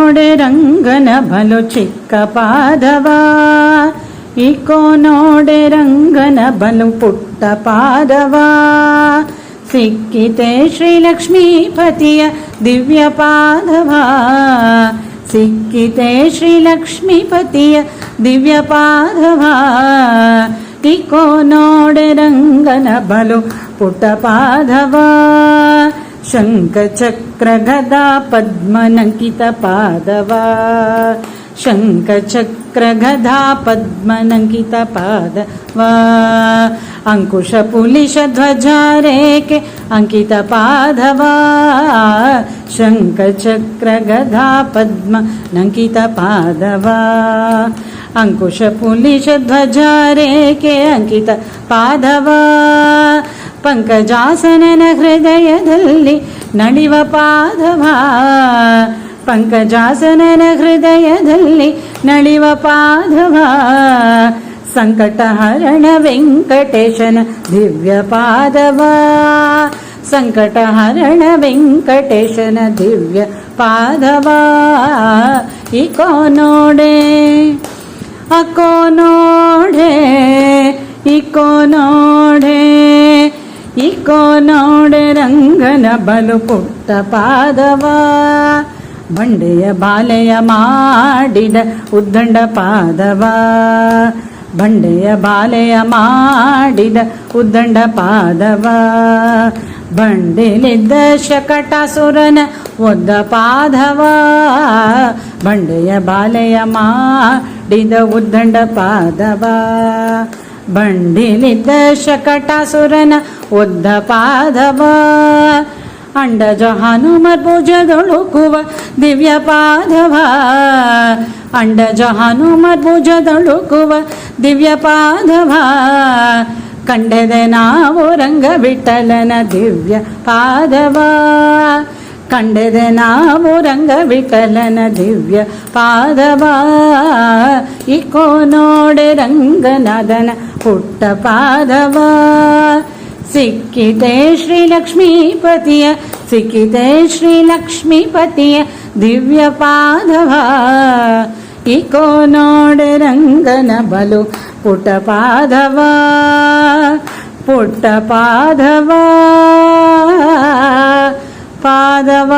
ನೋಡೆ ರಂಗನ ಬಲು ಚಿಕ್ಕ ಪಾದವ, ಇಕೋ ನೋಡೆ ರಂಗನ ಬಲು ಪುಟ್ಟ ಪಾದವ. ಸಿಕ್ಕಿತೆ ಶ್ರೀಲಕ್ಷ್ಮೀಪತಿಯ ದಿವ್ಯ ಪಾದವ, ಸಿಕ್ಕಿತೆ ಶ್ರೀಲಕ್ಷ್ಮೀಪತಿಯ ದಿವ್ಯ ಪಾದವ. ಇಕೋ ನೋಡೆ ರಂಗನ ಬಲು ಪುಟ್ಟ ಪಾದವ. ಶಂಖ ಚಕ್ರ ಗದಾ ಪದ್ಮನಂಕಿತ ಪಾದವ, ಶಂಖ ಚಕ್ರ ಗದಾ ಪದ್ಮನಂಕಿತ ಪಾದವ. ಅಂಕುಶ ಪುಲಿಶ ಧ್ವಜ ರೇಖೆ ಅಂಕಿತ ಪಾದವ, ಶಂಖ ಚಕ್ರ ಗದಾ ಪದ್ಮನಂಕಿತ ಪಾದವ. ಅಂಕುಶ ಪುಲಿಶ ಧ್ವಜ ರೇಖೆ ಅಂಕಿತ ಪಾದವ. ಪಂಕಜಾಸನನ ಹೃದಯದಲ್ಲಿ ನಡಿವ ಪಾದವ, ಪಂಕಜಾಸನನ ಹೃದಯದಲ್ಲಿ ನಡಿವ ಪಾದವ. ಸಂಕಟಹರಣ ವೆಂಕಟೇಶನ ದಿವ್ಯ ಪಾದವ, ಸಂಕಟಹರಣ ವೆಂಕಟೇಶನ ದಿವ್ಯ ಪಾದವ. ಇಕೋ ನೋಡೆ ಅಕೋ ನೋಡೆ, ಇಕೋ ನೋಡೆ, ಇಕೋ ನೋಡೆ ರಂಗನ ಬಲು ಪುಟ್ಟ ಪಾದವ. ಬಂಡೆಯ ಬಾಲೆಯ ಮಾಡಿದ ಉದ್ದಂಡ ಪಾದವ, ಬಂಡೆಯ ಬಾಲೆಯ ಮಾಡಿದ ಉದ್ದಂಡ ಪಾದವ. ಬಂಡೆಲಿದ್ದ ಶಕಟಾಸುರನ ಒದ್ದ ಪಾದವ, ಬಂಡೆಯ ಬಾಲೆಯ ಮಾಡಿದ ಉದ್ದಂಡ ಪಾದವ. ಬಂಡಿಲಿದ್ದ ಶಕಟಾಸುರನ ಒದ್ದ ಪಾದವ. ಅಂಡಜ ಹನುಮರ್ ಭುಜದೊಳುಕುವ ದಿವ್ಯ ಪಾದವ, ಅಂಡಜ ಹನುಮರ್ ಭುಜದೊಳುಕುವ ದಿವ್ಯ ಪಾದವ. ಕಂಡೆದೆ ನಾವು ರಂಗ ವಿಠಲನ ದಿವ್ಯ ಪಾದವ, ಕಂಡೆದೆ ನಾವು ರಂಗ ವಿಠಲನ ದಿವ್ಯ ಪಾದವ. ಇಕೋ ನೋಡೆ ರಂಗನಾಥನ ಪುಟ್ಟ ಪಾದವ. ಸಿಕ್ಕಿತೆ ಶ್ರೀಲಕ್ಷ್ಮೀಪತಿಯ, ಸಿಕ್ಕಿತೆ ಶ್ರೀಲಕ್ಷ್ಮೀಪತಿಯ ದಿವ್ಯ ಪಾದವ. ಇಕೋ ನೋಡೆ ರಂಗನ ಬಲು ಪುಟ್ಟ ಪಾದವ, ಪುಟ್ಟ ಪಾದವ, ಪಾದವ.